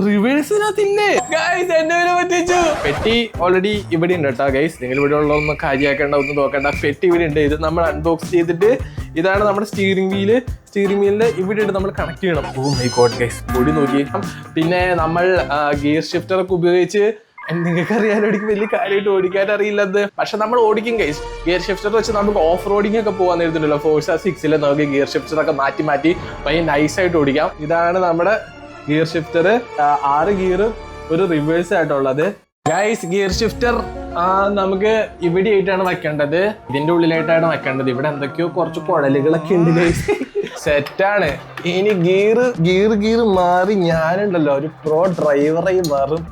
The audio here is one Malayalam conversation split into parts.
റിവേഴ്സിനകത്തില്ലേ ഗൈസ്? എന്നെ പറ്റിച്ചു. പെട്ടി ഓൾറെഡി ഇവിടെ ഉണ്ട് കേട്ടോ ഗൈസ്. നിങ്ങൾ ഇവിടെ ഉള്ളതൊന്നും കാര്യമാക്കേണ്ട, ഒന്നും നോക്കണ്ട. പെട്ടി ഇവിടെ ഉണ്ട്. ഇത് നമ്മൾ അൺബോക്സ് ചെയ്തിട്ട് ഇതാണ് നമ്മുടെ സ്റ്റിയറിംഗ് വീലിന്റെ ഇവിടെ ഇട്ട് നമ്മൾ കണക്ട് ചെയ്യണം. Oh my god guys, body നോക്കി. പിന്നെ നമ്മൾ ഗിയർ ഷിഫ്റ്റർ ഒക്കെ ഉപയോഗിച്ച്, നിങ്ങൾക്ക് അറിയാലോ, എനിക്ക് വലിയ കാര്യമായിട്ട് ഓടിക്കാൻ അറിയില്ലത്, പക്ഷെ നമ്മൾ ഓടിക്കും ഗൈസ്. ഗിയർ ഷിഫ്റ്റർ വെച്ച് നമുക്ക് ഓഫ് റോഡിംഗ് ഒക്കെ പോകാൻ നേരത്തില്ലല്ലോ. ഫോഴ്സ 6 നമുക്ക് ഗിയർ ഷിഫ്റ്റർ ഒക്കെ മാറ്റി പയ്യെ നൈസായിട്ട് ഓടിക്കാം. ഇതാണ് നമ്മുടെ ഗിയർ ഷിഫ്റ്റർ. 6 ഗിയറും ഒരു റിവേഴ്സ് ആയിട്ടുള്ളത് ഗൈസ്. ഗിയർ ഷിഫ്റ്റർ നമുക്ക് ഇവിടെ ആയിട്ടാണ് വെക്കേണ്ടത്, ഇതിന്റെ ഉള്ളിലായിട്ടാണ് വെക്കേണ്ടത്. ഇവിടെ എന്തൊക്കെയോ കുറച്ച് കുഴലുകളൊക്കെ ഉണ്ട് ഗൈസ്. സെറ്റാണ്. ഇനി ഗിയർ മാറി ഞാനുണ്ടല്ലോ ഒരു പ്രോ ഡ്രൈവറായി മാറും.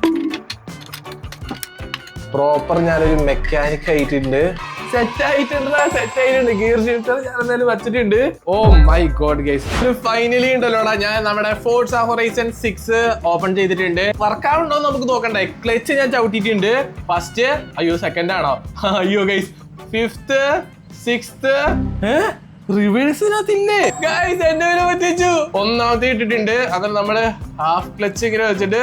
പ്രോപ്പർ ഞാനൊരു മെക്കാനിക് ആയിട്ടുണ്ട്. സെറ്റ് ആയിട്ടുണ്ട്. ഗിയർ ഷിഫ്റ്റർ ഞാൻ എന്തായാലും വെച്ചിട്ടുണ്ട്. Oh my god guys, finally ഉണ്ടല്ലോടാ ഞാൻ നമ്മുടെ ഫോർസ ഹൊറൈസൺ 6 ഓപ്പൺ ചെയ്തിട്ടുണ്ട്. വർക്ക് ആവുണ്ടോ നമുക്ക് നോക്കണ്ടേ. ക്ലച്ച് ഞാൻ ചവിട്ടിയിട്ടുണ്ട്. ഫസ്റ്റ്, അയ്യോ സെക്കൻഡ് ആണോ? അയ്യോ ഗൈസ്, 5th 6th റിവേഴ്സിനകത്തില്ലേ ഗൈസ്? എന്നെ പറ്റിച്ചു. ഒന്നാമത്തെ ഇട്ടിട്ടുണ്ട്. അങ്ങനെ നമ്മള് ഹാഫ് ക്ലച്ച് ഇങ്ങനെ വെച്ചിട്ട്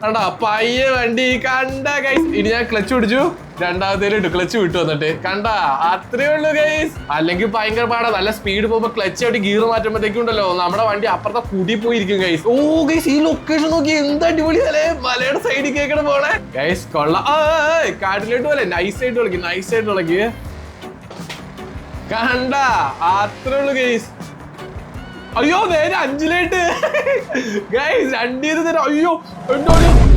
കണ്ടാ പയ്യെ വണ്ടി കണ്ട ഗൈസ്. ഇനി ഞാൻ ക്ലച്ച് പിടിച്ചു, രണ്ടാമത്തേലിട്ടു, ക്ലച്ച് വിട്ടു വന്നിട്ട് കണ്ടാ. അത്രേ ഉള്ളൂ ഗൈസ്. അല്ലെങ്കിൽ ഭയങ്കര പാടാ. നല്ല സ്പീഡ് പോകുമ്പോ ക്ലച്ച് ആയിട്ട് ഗിയർ മാറ്റുമ്പോഴത്തേക്കും ഉണ്ടല്ലോ നമ്മുടെ വണ്ടി അപ്പുറത്തെ കൂടി പോയിരിക്കും ഗൈസ്. ഓ ഗൈസ്, ഈ ലൊക്കേഷൻ നോക്കി എന്ത് അടിപൊളിയല്ലേ. മലയുടെ സൈഡിൽ കേൾക്കണം പോണേ ഗൈസ്. കൊള്ളാം. കാട്ടിലോട്ട് പോലെ നൈസായിട്ട് വിളക്കി കണ്ടാ. അത്രേ ഉള്ളൂ ഗൈസ്. അയ്യോ നേരെ 5ലേക്ക് ഗൈസ്. 2 തരാം. അയ്യോ എന്തോ